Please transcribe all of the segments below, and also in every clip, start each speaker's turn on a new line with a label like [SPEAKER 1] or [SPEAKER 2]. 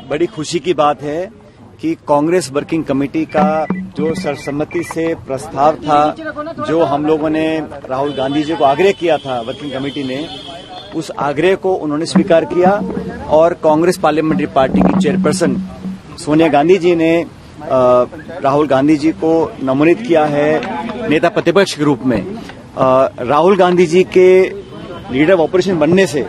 [SPEAKER 1] बड़ी खुशी की बात है कि कांग्रेस वर्किंग कमेटी का जो सर्वसम्मति से प्रस्ताव था, जो हम लोगों ने राहुल गांधी जी को आग्रह किया था, वर्किंग कमेटी ने उस आग्रह को उन्होंने स्वीकार किया और कांग्रेस पार्लियामेंट्री पार्टी की चेयरपर्सन सोनिया गांधी जी ने राहुल गांधी जी को नमोनित किया है नेता प्रतिपक्ष के रूप में। राहुल गांधी जी के लीडर ऑफ ऑपोजिशन बनने से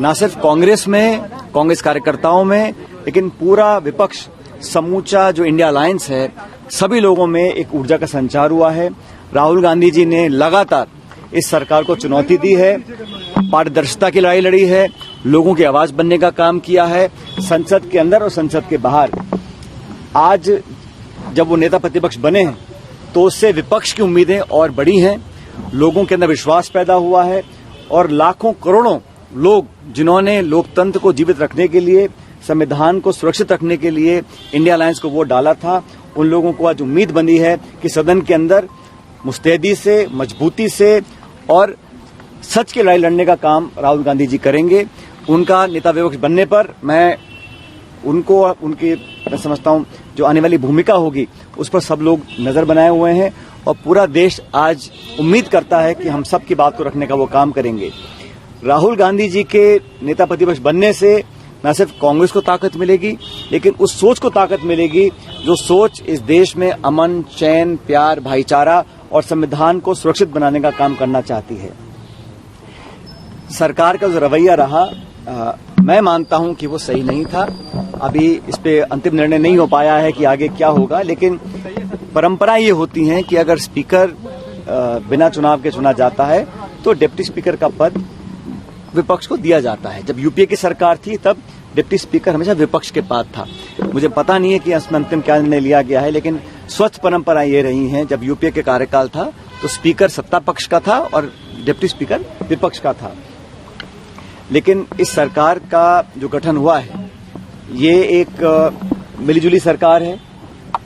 [SPEAKER 1] न सिर्फ कांग्रेस में, कांग्रेस कार्यकर्ताओं में, लेकिन पूरा विपक्ष, समूचा जो इंडिया अलायंस है, सभी लोगों में एक ऊर्जा का संचार हुआ है। राहुल गांधी जी ने लगातार इस सरकार को चुनौती दी है, पारदर्शिता की लड़ाई लड़ी है, लोगों की आवाज बनने का काम किया है, संसद के अंदर और संसद के बाहर। आज जब वो नेता प्रतिपक्ष बने हैं तो उससे विपक्ष की उम्मीदें और बढ़ी हैं, लोगों के अंदर विश्वास पैदा हुआ है और लाखों करोड़ों लोग जिन्होंने लोकतंत्र को जीवित रखने के लिए, संविधान को सुरक्षित रखने के लिए इंडिया अलायंस को वोट डाला था, उन लोगों को आज उम्मीद बनी है कि सदन के अंदर मुस्तैदी से, मजबूती से और सच की लड़ाई लड़ने का काम राहुल गांधी जी करेंगे। उनका नेता विपक्ष बनने पर मैं समझता हूं जो आने वाली भूमिका होगी उस पर सब लोग नजर बनाए हुए हैं और पूरा देश आज उम्मीद करता है कि हम सब की बात को रखने का वो काम करेंगे। राहुल गांधी जी के नेता प्रतिपक्ष बनने से न सिर्फ कांग्रेस को ताकत मिलेगी, लेकिन उस सोच को ताकत मिलेगी जो सोच इस देश में अमन, चैन, प्यार, भाईचारा और संविधान को सुरक्षित बनाने का काम करना चाहती है। सरकार का जो रवैया रहा, मैं मानता हूं कि वो सही नहीं था। अभी इस पे अंतिम निर्णय नहीं हो पाया है कि आगे क्या होगा, लेकिन परंपरा ये होती है कि अगर स्पीकर बिना चुनाव के चुना जाता है तो डिप्टी स्पीकर का पद विपक्ष को दिया जाता है। जब यूपीए की सरकार थी तब डिप्टी स्पीकर हमेशा विपक्ष के पास था। मुझे पता नहीं है कि इसमें अंतिम क्या निर्णय लिया गया है, लेकिन स्वच्छ परंपरा ये रही है, जब यूपीए के कार्यकाल था तो स्पीकर सत्ता पक्ष का था और डिप्टी स्पीकर विपक्ष का था। लेकिन इस सरकार का जो गठन हुआ है ये एक मिलीजुली सरकार है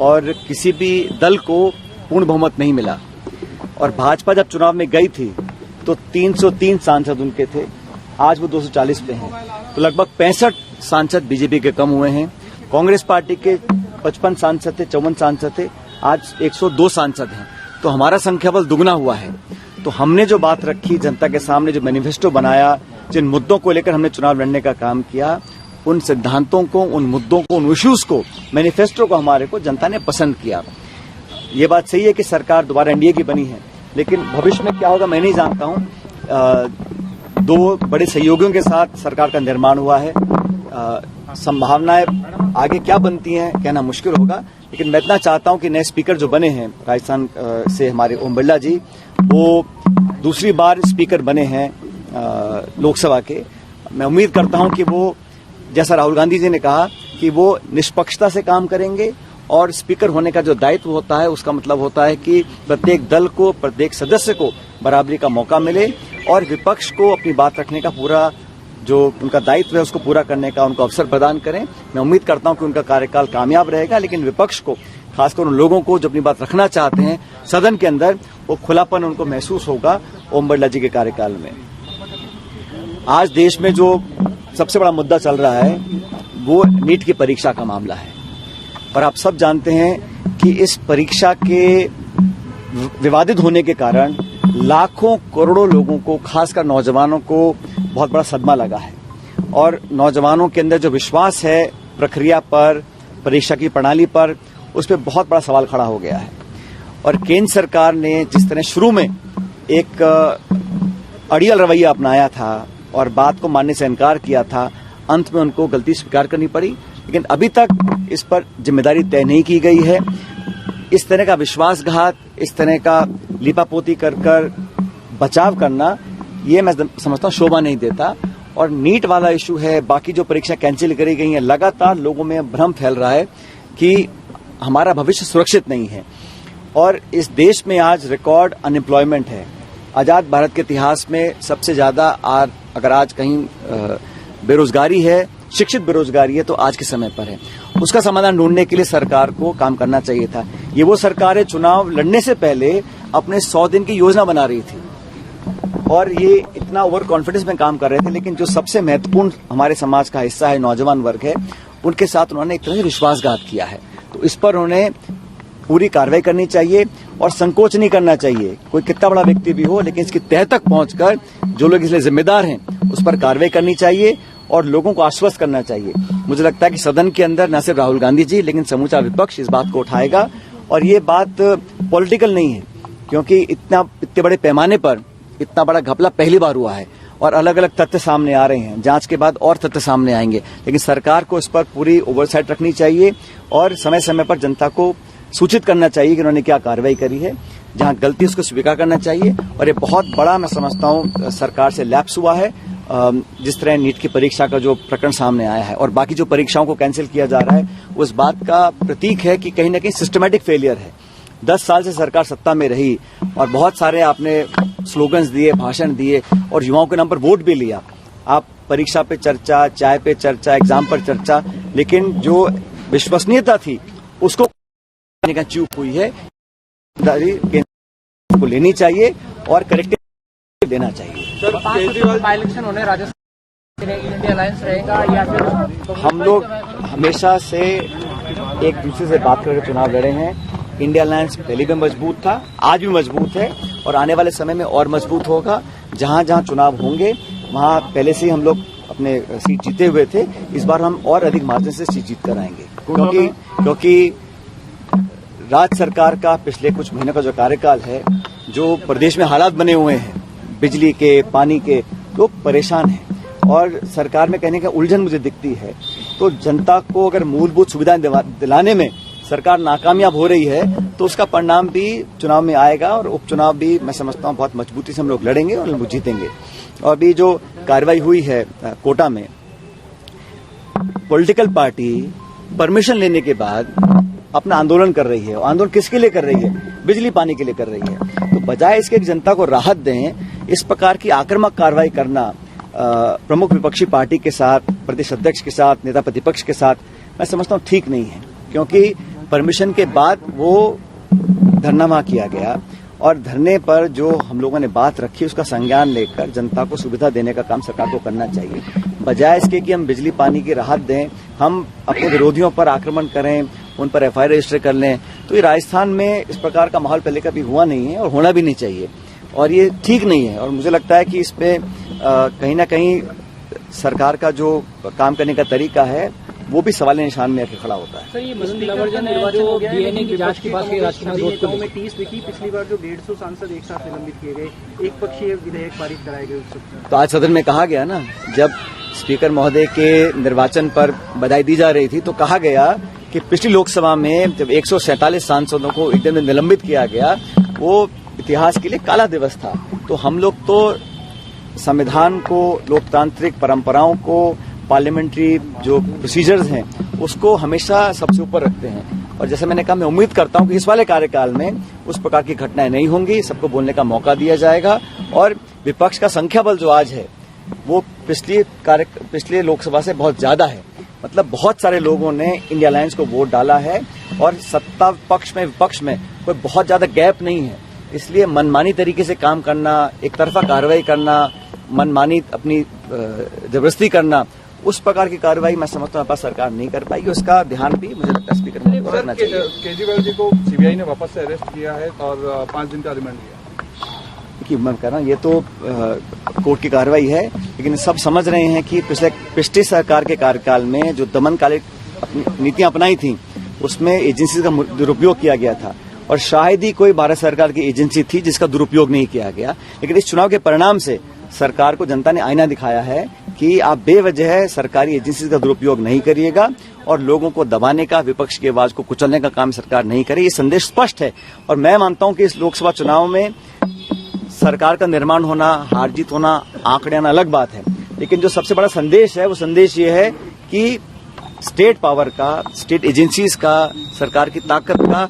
[SPEAKER 1] और किसी भी दल को पूर्ण बहुमत नहीं मिला। और भाजपा जब चुनाव में गई थी तो 303 सांसद उनके थे, आज वो 240 पे हैं, तो लगभग 65 सांसद बीजेपी के कम हुए हैं। कांग्रेस पार्टी के 55 सांसद थे, 54 सांसद थे, आज 102 सांसद हैं, तो हमारा संख्याबल दुगना हुआ है। तो हमने जो बात रखी जनता के सामने, जो मैनिफेस्टो बनाया, जिन मुद्दों को लेकर हमने चुनाव लड़ने का काम किया, उन सिद्धांतों को, उन मुद्दों को, उन इश्यूज को, मैनिफेस्टो को हमारे को जनता ने पसंद किया। ये बात सही है कि सरकार दोबारा एनडीए की बनी है, लेकिन भविष्य में क्या होगा मैं नहीं जानता हूं। दो बड़े सहयोगियों के साथ सरकार का निर्माण हुआ है, संभावनाएं आगे क्या बनती हैं कहना मुश्किल होगा, लेकिन मैं इतना चाहता हूं कि नए स्पीकर जो बने हैं राजस्थान से, हमारे ओम बिरला जी, वो दूसरी बार स्पीकर बने हैं लोकसभा के। मैं उम्मीद करता हूं कि वो, जैसा राहुल गांधी जी ने कहा, कि वो निष्पक्षता से काम करेंगे और स्पीकर होने का जो दायित्व होता है उसका मतलब होता है कि प्रत्येक दल को, प्रत्येक सदस्य को बराबरी का मौका मिले और विपक्ष को अपनी बात रखने का पूरा जो उनका दायित्व है उसको पूरा करने का उनको अवसर प्रदान करें। मैं उम्मीद करता हूं कि उनका कार्यकाल कामयाब रहेगा, लेकिन विपक्ष को, खासकर उन लोगों को जो अपनी बात रखना चाहते हैं सदन के अंदर, वो खुलापन उनको महसूस होगा ओम बिरला जी के कार्यकाल में। आज देश में जो सबसे बड़ा मुद्दा चल रहा है वो नीट की परीक्षा का मामला है और आप सब जानते हैं कि इस परीक्षा के विवादित होने के कारण लाखों करोड़ों लोगों को, खासकर नौजवानों को बहुत बड़ा सदमा लगा है और नौजवानों के अंदर जो विश्वास है प्रक्रिया पर, परीक्षा की प्रणाली पर, उस पर बहुत बड़ा सवाल खड़ा हो गया है। और केंद्र सरकार ने जिस तरह शुरू में एक अड़ियल रवैया अपनाया था और बात को मानने से इनकार किया था, अंत में उनको गलती स्वीकार करनी पड़ी, लेकिन अभी तक इस पर जिम्मेदारी तय नहीं की गई है। इस तरह का विश्वासघात, इस तरह का लीपापोती कर बचाव करना, ये मैं समझता हूँ शोभा नहीं देता। और नीट वाला इशू है, बाकी जो परीक्षा कैंसिल करी गई है, लगातार लोगों में भ्रम फैल रहा है कि हमारा भविष्य सुरक्षित नहीं है। और इस देश में आज रिकॉर्ड अनएम्प्लॉयमेंट है। आजाद भारत के इतिहास में सबसे ज्यादा अगर आज कहीं बेरोजगारी है, शिक्षित बेरोजगारी है, तो आज के समय पर है। उसका समाधान ढूंढने के लिए सरकार को काम करना चाहिए था। ये वो सरकार है चुनाव लड़ने से पहले अपने 100 दिन की योजना बना रही थी और ये इतना ओवर कॉन्फिडेंस में काम कर रहे थे, लेकिन जो सबसे महत्वपूर्ण हमारे समाज का हिस्सा है, नौजवान वर्ग है, उनके साथ उन्होंने एक तरह से विश्वासघात किया है। तो इस पर उन्होंने पूरी कार्रवाई करनी चाहिए और संकोच नहीं करना चाहिए। कोई कितना बड़ा व्यक्ति भी हो, लेकिन इसकी तह तक पहुंचकर जो लोग इसलिए जिम्मेदार हैं उस पर कार्रवाई करनी चाहिए और लोगों को आश्वस्त करना चाहिए। मुझे लगता है कि सदन के अंदर न सिर्फ राहुल गांधी जी लेकिन समूचा विपक्ष इस बात को उठाएगा और ये बात पॉलिटिकल नहीं है, क्योंकि इतने बड़े पैमाने पर इतना बड़ा घपला पहली बार हुआ है और अलग अलग तथ्य सामने आ रहे हैं। जांच के बाद और तथ्य सामने आएंगे, लेकिन सरकार को इस पर पूरी ओवरसाइट रखनी चाहिए और समय समय पर जनता को सूचित करना चाहिए कि उन्होंने क्या कार्रवाई करी है। जहां गलती उसको स्वीकार करना चाहिए। और ये बहुत बड़ा मैं समझता हूं सरकार से लैप्स हुआ है। जिस तरह नीट की परीक्षा का जो प्रकरण सामने आया है और बाकी जो परीक्षाओं को कैंसिल किया जा रहा है, उस बात का प्रतीक है कि कहीं न कहीं सिस्टमैटिक फेलियर है। 10 साल से सरकार सत्ता में रही और बहुत सारे आपने स्लोगन्स दिए, भाषण दिए और युवाओं के नाम पर वोट भी लिया। आप परीक्षा पे चर्चा, चाय पे चर्चा, एग्जाम पर चर्चा, लेकिन जो विश्वसनीयता थी उसको का चूक हुई है। को लेनी चाहिए और करेक्टिव देना चाहिए।
[SPEAKER 2] सर, केजरीवाल इलेक्शन होने राजस्थान इंडिया अलायंस रहेगा या फिर
[SPEAKER 1] हम लोग हमेशा से एक दूसरे से बात करके चुनाव लड़े हैं। इंडिया अलायंस पहले भी मजबूत था, आज भी मजबूत है और आने वाले समय में और मजबूत होगा। जहां जहां चुनाव होंगे वहां पहले से ही हम लोग अपने सीट जीते हुए थे। इस बार हम और अधिक मार्जिन से सीट जीत कर आएंगे, क्योंकि राज्य सरकार का पिछले कुछ महीनों का जो कार्यकाल है, जो प्रदेश में हालात बने हुए हैं बिजली के, पानी के, लोग परेशान हैं और सरकार में कहने का उलझन मुझे दिखती है। तो जनता को अगर मूलभूत सुविधाएं दिलाने में सरकार नाकामयाब हो रही है तो उसका परिणाम भी चुनाव में आएगा और उपचुनाव भी मैं समझता हूं बहुत मजबूती से हम लोग लड़ेंगे और हम जीतेंगे। और अभी जो कार्रवाई हुई है कोटा में, पॉलिटिकल पार्टी परमिशन लेने के बाद अपना आंदोलन कर रही है। आंदोलन किसके लिए कर रही है? बिजली पानी के लिए कर रही है। तो बजाय इसके कि जनता को राहत दें, इस प्रकार की आक्रामक कार्रवाई करना प्रमुख विपक्षी पार्टी के साथ, प्रदेश अध्यक्ष के साथ, नेता प्रतिपक्ष के साथ, मैं समझता हूं ठीक नहीं है। क्योंकि परमिशन के बाद वो धरना वहां किया गया और धरने पर जो हम लोगों ने बात रखी उसका संज्ञान लेकर जनता को सुविधा देने का काम सरकार को करना चाहिए। बजाय इसके कि हम बिजली पानी की राहत दें, हम अपने विरोधियों पर आक्रमण करें, उन पर एफआईआर रजिस्टर कर लें। तो ये राजस्थान में इस प्रकार का माहौल पहले कभी हुआ नहीं है और होना भी नहीं चाहिए और ये ठीक नहीं है। और मुझे लगता है कि इसमें कहीं ना कहीं सरकार का जो काम करने का तरीका है वो भी सवाल निशान में आके खड़ा होता है।
[SPEAKER 2] सर, ये जो डीएनए की जांच की बात की नेताओं में 30 दिखी। पिछली बार जो 150 सांसद एक साथ निलंबित किए गए, एक पक्षीय विधेयक पारित कराए गए।
[SPEAKER 1] तो आज सदन में कहा गया ना, जब स्पीकर महोदय के निर्वाचन पर बधाई दी जा रही थी तो कहा गया कि पिछली लोकसभा में जब 147 सांसदों को एक दिन में निलंबित किया गया, वो इतिहास के लिए काला दिवस था। तो हम लोग तो संविधान को, लोकतांत्रिक परंपराओं को, पार्लियामेंट्री जो प्रोसीजर्स हैं उसको हमेशा सबसे ऊपर रखते हैं। और जैसे मैंने कहा, मैं उम्मीद करता हूं कि इस वाले कार्यकाल में उस प्रकार की घटनाएं नहीं होंगी, सबको बोलने का मौका दिया जाएगा और विपक्ष का संख्या बल जो आज है वो पिछले लोकसभा से बहुत ज्यादा है। मतलब बहुत सारे लोगों ने इंडिया अलायंस को वोट डाला है और सत्ता पक्ष में विपक्ष में कोई बहुत ज्यादा गैप नहीं है। इसलिए मनमानी तरीके से काम करना, एक तरफा कार्रवाई करना, मनमानी अपनी जबरदस्ती करना, उस प्रकार की कार्रवाई मैं समझता हूं सरकार नहीं कर पाएगी। उसका ध्यान भी मुझे लगता है स्पीकर को रखना चाहिए।
[SPEAKER 3] केजरीवाल जी को सीबीआई ने वापस से अरेस्ट किया है और 5 दिन का रिमांड दिया।
[SPEAKER 1] देखिए, मैं कह रहा हूं ये तो कोर्ट की कार्रवाई है, लेकिन सब समझ रहे हैं कि पिछली सरकार के कार्यकाल में जो दमनकारी नीतियां अपनाई थी उसमें एजेंसी का दुरुपयोग किया गया था और शायद ही कोई भारत सरकार की एजेंसी थी जिसका दुरुपयोग नहीं किया गया। लेकिन इस चुनाव के परिणाम से सरकार को जनता ने आईना दिखाया है कि आप बेवजह सरकारी एजेंसी का दुरुपयोग नहीं करिएगा और लोगों को दबाने का, विपक्ष की आवाज को कुचलने का काम सरकार नहीं करे। ये संदेश स्पष्ट है और मैं मानता हूं कि इस लोकसभा चुनाव में सरकार का निर्माण होना, हार जीत होना, आंकड़े आना अलग बात है, लेकिन जो सबसे बड़ा संदेश है वो संदेश ये है कि स्टेट पावर का, स्टेट एजेंसीज का, सरकार की ताकत का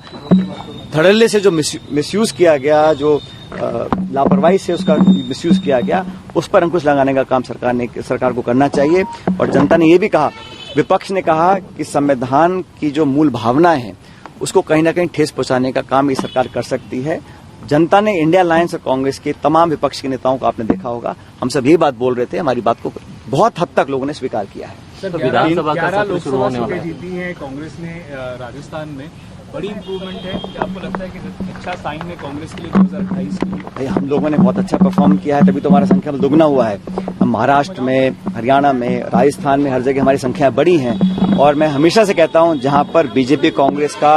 [SPEAKER 1] धड़ल्ले से जो मिसयूज किया गया, जो लापरवाही से उसका मिसयूज किया गया, उस पर अंकुश लगाने का काम सरकार को करना चाहिए। और जनता ने ये भी कहा, विपक्ष ने कहा कि संविधान की जो मूल भावना है उसको कहीं ना कहीं ठेस पहुंचाने का काम ये सरकार कर सकती है। जनता ने इंडिया अलायंस और कांग्रेस के तमाम विपक्ष के नेताओं को आपने देखा होगा, हम सब यही बात बोल रहे थे, हमारी बात को बहुत हद तक लोगों ने स्वीकार किया है।
[SPEAKER 4] 11 लोकसभा सीटें जीती हैं कांग्रेस ने राजस्थान में, बड़ी इंप्रूवमेंट है। क्या आपको लगता है कि अच्छा साइन है कांग्रेस के लिए 2028 के लिए?
[SPEAKER 1] भाई हम लोगों ने बहुत अच्छा परफॉर्म किया है, तभी तो हमारा संख्या दुगना हुआ है। हम महाराष्ट्र में, हरियाणा में, राजस्थान में हर जगह हमारी संख्या बड़ी हैं। और मैं हमेशा से कहता हूं, जहां पर बीजेपी कांग्रेस का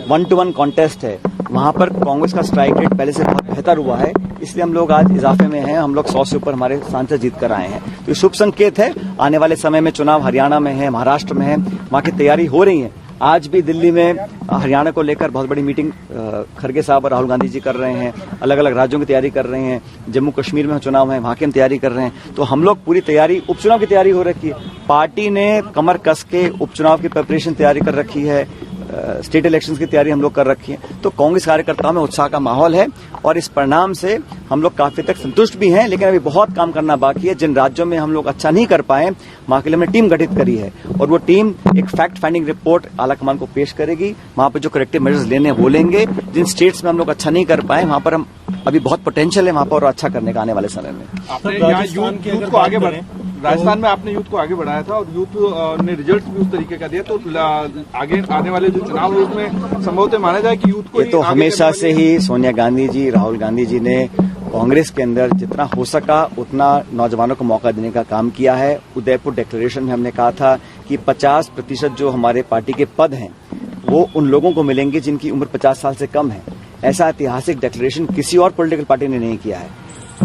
[SPEAKER 1] 1-to-1 कॉन्टेस्ट है, वहां पर कांग्रेस का स्ट्राइक रेट पहले से बहुत बेहतर हुआ है। इसलिए हम लोग आज इजाफे में हैं। हम लोग 100 से ऊपर हमारे सांसद जीत कर आए हैं, तो ये शुभ संकेत है। आने वाले समय में चुनाव हरियाणा में है, महाराष्ट्र में है, वहां की तैयारी हो रही है। आज भी दिल्ली में हरियाणा को लेकर बहुत बड़ी मीटिंग खड़गे साहब और राहुल गांधी जी कर रहे हैं। अलग अलग राज्यों की तैयारी कर रहे हैं। जम्मू कश्मीर में चुनाव है, वहां की हम तैयारी कर रहे हैं। तो हम लोग पूरी तैयारी, उपचुनाव की तैयारी हो रखी है। पार्टी ने कमर कस के उपचुनाव की प्रिपरेशन तैयारी कर रखी है। स्टेट इलेक्शंस की तैयारी हम लोग कर रखी है। तो कांग्रेस कार्यकर्ताओं में उत्साह का माहौल है और इस परिणाम से हम लोग काफी तक संतुष्ट भी हैं। लेकिन अभी बहुत काम करना बाकी है। जिन राज्यों में हम लोग अच्छा नहीं कर पाए, वहां के लिए हमने टीम गठित करी है और वो टीम एक फैक्ट फाइंडिंग रिपोर्ट आलाकमान को पेश करेगी। वहां पर जो करेक्टिव मेजर्स लेने वो लेंगे। जिन स्टेट्स में हम लोग अच्छा नहीं कर पाए, वहां पर हम अभी बहुत पोटेंशियल है वहां पर और अच्छा करने का आने वाले समय में।
[SPEAKER 3] आपने यहाँ यूथ को आगे बढ़े, राजस्थान में आपने यूथ को आगे बढ़ाया था और यूथ ने रिजल्ट भी उस तरीके का दिया। तो आगे आने वाले जो चुनाव है उसमें संभवतः माना जाए कि यूथ को
[SPEAKER 1] ये तो हमेशा से ही सोनिया गांधी जी, राहुल गांधी जी ने कांग्रेस के अंदर जितना हो सका उतना नौजवानों को मौका देने का काम किया है। उदयपुर डिक्लेरेशन में हमने कहा था कि 50% जो हमारे पार्टी के पद हैं वो उन लोगों को मिलेंगे जिनकी उम्र 50 साल से कम है। ऐसा ऐतिहासिक डिक्लेरेशन किसी और पॉलिटिकल पार्टी ने नहीं किया है।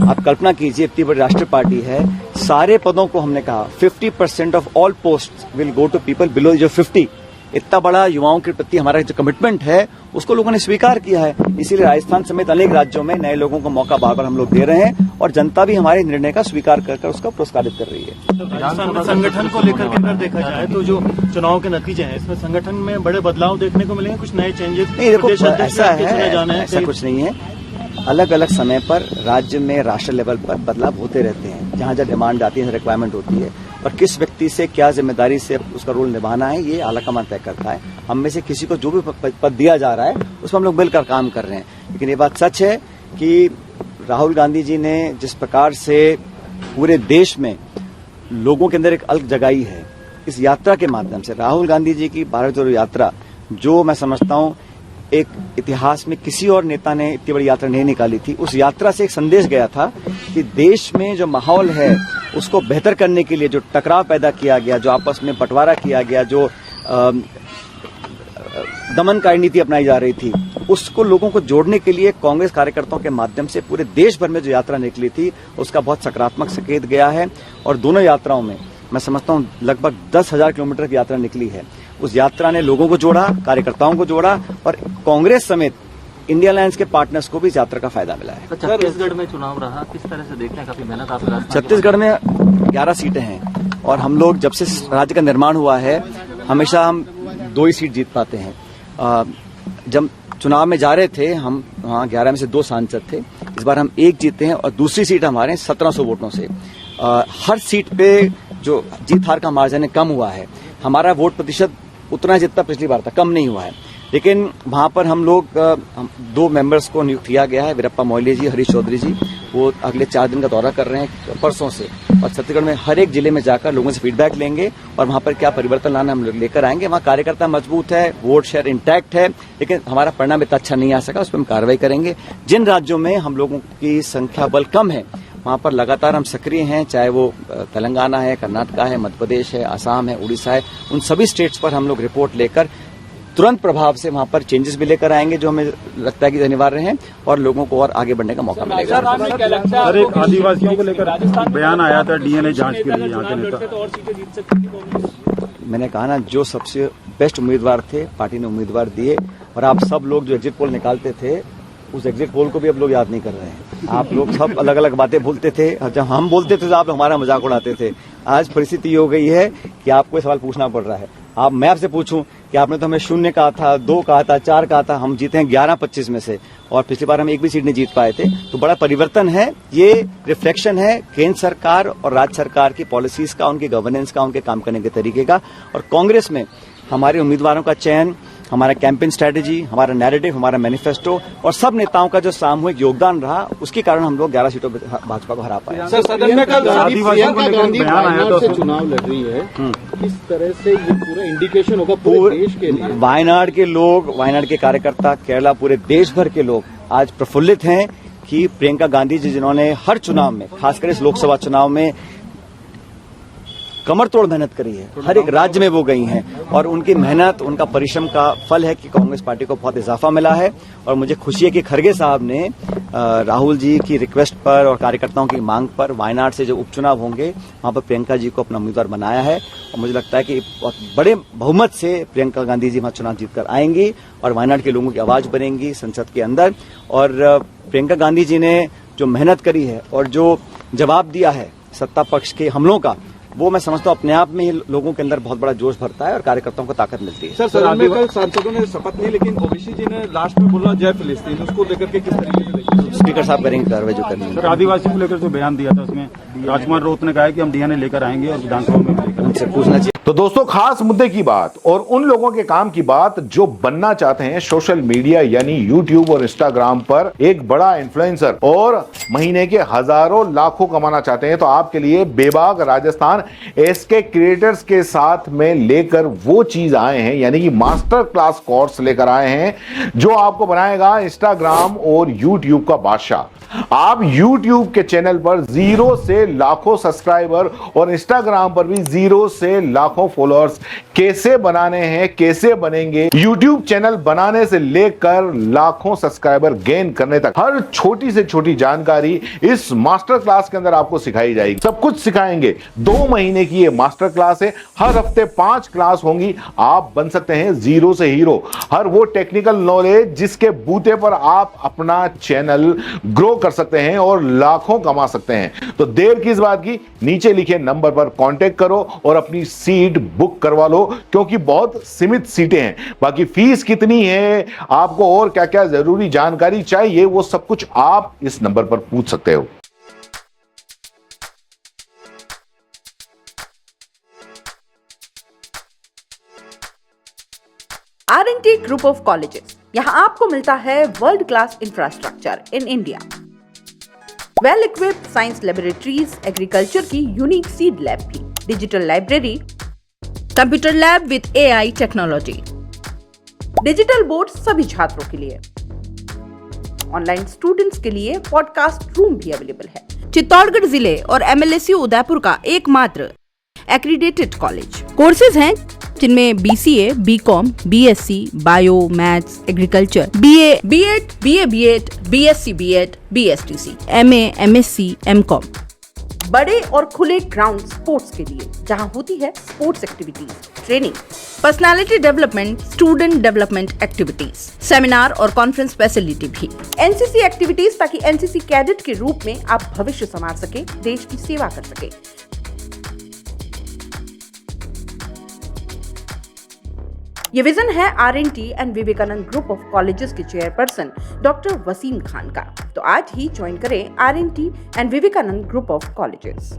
[SPEAKER 1] आप कल्पना कीजिए, इतनी बड़ी राष्ट्रीय पार्टी है, सारे पदों को हमने कहा 50% of all post will go to people below जो 50। इतना बड़ा युवाओं के प्रति हमारा जो कमिटमेंट है उसको लोगों ने स्वीकार किया है। इसीलिए राजस्थान समेत अनेक राज्यों में नए लोगों को मौका बार बार हम लोग दे रहे हैं और जनता भी हमारे निर्णय का स्वीकार कर उसका पुरस्कारित कर रही है।
[SPEAKER 5] राजस्थान में संगठन को लेकर के अगर देखा जाए तो जो चुनाव के नतीजे हैं, इसमें संगठन में बड़े बदलाव देखने को मिलेंगे, कुछ नए चेंजेस?
[SPEAKER 1] नहीं, देखो ऐसा है, ऐसा कुछ नहीं है। अलग अलग समय पर राज्य में राष्ट्रीय लेवल पर बदलाव होते रहते हैं। जहां जहां डिमांड आती है, रिक्वायरमेंट होती है और किस व्यक्ति से क्या जिम्मेदारी से उसका रोल निभाना है, ये आलाकमान तय करता है। हम में से किसी को जो भी पद दिया जा रहा है उसमें हम लोग मिलकर काम कर रहे हैं। लेकिन ये बात सच है कि राहुल गांधी जी ने जिस प्रकार से पूरे देश में लोगों के अंदर एक अलग जगाई है, इस यात्रा के माध्यम से राहुल गांधी जी की भारत जोड़ो यात्रा, जो मैं समझता हूं एक इतिहास में किसी और नेता ने इतनी बड़ी यात्रा नहीं निकाली थी। उस यात्रा से एक संदेश गया था कि देश में जो माहौल है उसको बेहतर करने के लिए जो टकराव पैदा किया गया, जो आपस में बंटवारा किया गया, जो दमनकारी नीति अपनाई जा रही थी, उसको लोगों को जोड़ने के लिए कांग्रेस कार्यकर्ताओं के माध्यम से पूरे देश भर में जो यात्रा निकली थी उसका बहुत सकारात्मक संकेत गया है। और दोनों यात्राओं में मैं समझता हूं लगभग 10,000 किलोमीटर की यात्रा निकली है। उस यात्रा ने लोगों को जोड़ा, कार्यकर्ताओं को जोड़ा और कांग्रेस समेत इंडिया अलायंस के पार्टनर्स को भी इस यात्रा का फायदा मिला है।
[SPEAKER 6] छत्तीसगढ़ में चुनाव रहा, किस तरह से देखते हैं? काफी मेहनत आप
[SPEAKER 1] छत्तीसगढ़ में 11 सीटें हैं और हम लोग जब से राज्य का निर्माण हुआ है हमेशा हम 2 ही सीट जीत पाते हैं। जब चुनाव में जा रहे थे हम वहाँ 11 में से 2 सांसद थे। इस बार हम 1 जीते हैं और दूसरी सीट हमारे 1700 वोटों से। हर सीट पे जो जीत हार का मार्जिन कम हुआ है। हमारा वोट प्रतिशत उतना जितना पिछली बार था, कम नहीं हुआ है। लेकिन वहां पर हम लोग 2 मेंबर्स को नियुक्त किया गया है, वीरप्पा मोइली जी, हरीश चौधरी जी। वो अगले 4 दिन का दौरा कर रहे हैं परसों से और छत्तीसगढ़ में हर एक जिले में जाकर लोगों से फीडबैक लेंगे और वहां पर क्या परिवर्तन लाना हम लोग लेकर आएंगे। वहां कार्यकर्ता मजबूत है, वोट शेयर इंटैक्ट है, लेकिन हमारा परिणाम इतना अच्छा नहीं आ सका, उस पर हम कार्रवाई करेंगे। जिन राज्यों में हम लोगों की संख्या बल कम है वहां पर लगातार हम सक्रिय हैं, चाहे वो तेलंगाना है, कर्नाटका है, मध्य प्रदेश है, आसाम है, उड़ीसा है। उन सभी स्टेट्स पर हम लोग रिपोर्ट लेकर तुरंत प्रभाव से वहां पर चेंजेस भी लेकर आएंगे जो हमें लगता है कि अनिवार्य हैं और लोगों को और आगे बढ़ने का मौका मिलेगा।
[SPEAKER 5] सर, एक आदिवासियों को लेकर बयान आया था डीएनए जांच के लिए यहाँ के नेता।
[SPEAKER 1] मैंने कहा ना, जो सबसे बेस्ट उम्मीदवार थे पार्टी ने उम्मीदवार दिए और आप सब लोग जो एग्जिट पोल निकालते थे उस एग्जिट पोल को भी अब लोग याद नहीं कर रहे हैं। आप लोग सब अलग अलग बातें बोलते थे, जब हम बोलते थे तो आप हमारा मजाक उड़ाते थे। आज परिस्थिति ये हो गई है कि आपको सवाल पूछना पड़ रहा है। मैं आपसे पूछूं कि आपने तो हमें 0 कहा था, 2 कहा था, 4 कहा था, हम जीते हैं 11-25 में से और पिछली बार हम 1 भी सीट नहीं जीत पाए थे। तो बड़ा परिवर्तन है, ये रिफ्लेक्शन है केंद्र सरकार और राज्य सरकार की पॉलिसीज का, उनकी गवर्नेंस का, उनके काम करने के तरीके का। और कांग्रेस में हमारे उम्मीदवारों का चयन हमारा कैंपेन स्ट्रेटेजी, हमारा नैरेटिव, हमारा मैनिफेस्टो और सब नेताओं का जो सामूहिक योगदान रहा, उसके कारण हम लोग 11 सीटों पर भाजपा को हरा पाए।
[SPEAKER 3] सर, सदन में कल
[SPEAKER 7] प्रियंका गांधी वायनाड से चुनाव लड़ रही है, किस तरह से ये पूरा इंडिकेशन होगा पूरे देश के लिए?
[SPEAKER 1] वायनाड के लोग, वायनाड के कार्यकर्ता, केरला, पूरे देश भर के लोग आज प्रफुल्लित हैं कि प्रियंका गांधी जी, जिन्होंने हर चुनाव में, खासकर इस लोकसभा चुनाव में कमर तोड़ मेहनत करी है, हर एक राज्य में वो गई हैं और उनकी मेहनत, उनका परिश्रम का फल है कि कांग्रेस पार्टी को बहुत इजाफा मिला है। और मुझे खुशी है कि खड़गे साहब ने राहुल जी की रिक्वेस्ट पर और कार्यकर्ताओं की मांग पर वायनाड से जो उपचुनाव होंगे वहां पर प्रियंका जी को अपना उम्मीदवार बनाया है और मुझे लगता है कि बहुत बड़े बहुमत से प्रियंका गांधी जी वहां चुनाव जीतकर आएंगी और वायनाड के लोगों की आवाज बनेंगी संसद के अंदर। और प्रियंका गांधी जी ने जो मेहनत करी है और जो जवाब दिया है सत्ता पक्ष के हमलों का, वो मैं समझता हूँ अपने आप में ही लोगों के अंदर बहुत बड़ा जोश भरता है और कार्यकर्ताओं को ताकत मिलती है।
[SPEAKER 3] सर, सदन में कल सांसदों ने शपथ ली, लेकिन ओवैसी जी ने लास्ट में बोला जय फिलिस्तीन, उसको लेकर के किस तरीके से देखिए?
[SPEAKER 1] स्पीकर साहब करेंगे कार्रवाई जो करनी है।
[SPEAKER 5] सर, आदिवासी को लेकर जो बयान दिया था उसमें राजकुमार राउत ने कहा है कि हम डीएनए लेकर आएंगे और विधानसभा में लेकर,
[SPEAKER 1] उनसे पूछना चाहिए।
[SPEAKER 8] तो दोस्तों, खास मुद्दे की बात और उन लोगों के काम की बात जो बनना चाहते हैं सोशल मीडिया यानी यूट्यूब और इंस्टाग्राम पर एक बड़ा इन्फ्लुएंसर और महीने के हजारों लाखों कमाना चाहते हैं, तो आपके लिए बेबाक राजस्थान एसके क्रिएटर्स के साथ में लेकर वो चीज आए हैं, यानी कि मास्टर क्लास कोर्स लेकर आए हैं जो आपको बनाएगा इंस्टाग्राम और यूट्यूब का बादशाह। आप YouTube के चैनल पर 0 से लाखों सब्सक्राइबर और इंस्टाग्राम पर भी 0 से लाखों फॉलोअर्स कैसे बनाने हैं, कैसे बनेंगे, YouTube चैनल बनाने से लेकर लाखों सब्सक्राइबर गेन करने तक हर छोटी से छोटी जानकारी इस मास्टर क्लास के अंदर आपको सिखाई जाएगी। सब कुछ सिखाएंगे। 2 महीने की ये मास्टर क्लास है, हर हफ्ते 5 क्लास होंगी। आप बन सकते हैं 0 से हीरो। हर वो टेक्निकल नॉलेज जिसके बूते पर आप अपना चैनल ग्रो कर सकते हैं और लाखों कमा सकते हैं। तो देर किस बात की, नीचे लिखे नंबर पर कांटेक्ट करो और अपनी सीट बुक करवा लो, क्योंकि बहुत सीमित सीटें हैं। बाकी फीस कितनी है, आपको और क्या क्या जरूरी जानकारी चाहिए, वो सब कुछ आप इस नंबर पर पूछ सकते हो।
[SPEAKER 9] R&T Group of Colleges, यहां आपको मिलता है world class infrastructure in India, well equipped science laboratories, agriculture की यूनिक सीड लैब भी, digital library, computer lab with AI technology, digital board सभी छात्रों के लिए, ऑनलाइन स्टूडेंट्स के लिए पॉडकास्ट रूम भी अवेलेबल है। चित्तौड़गढ़ जिले और MLSU उदयपुर का एकमात्र एक्रीडेटेड कॉलेज। कोर्सेज हैं जिनमें BCA, BCom, BSc, bio, maths, agriculture, BA, B.Ed, BA, B.Ed, BSc, B.Ed, BSTC, MA, MSc, MCom। बड़े और खुले ग्राउंड स्पोर्ट्स के लिए, जहां होती है sports activities, training, personality development, student development activities, seminar और कॉन्फ्रेंस फैसिलिटी भी, NCC एक्टिविटीज, ताकि NCC कैडेट के रूप में आप भविष्य संवार सके, देश की सेवा कर सके। ये विजन है R&T and Vivekananda group of colleges के चेयरपर्सन डॉक्टर वसीम खान का। तो आज ही ज्वाइन करें R&T and Vivekananda group of colleges.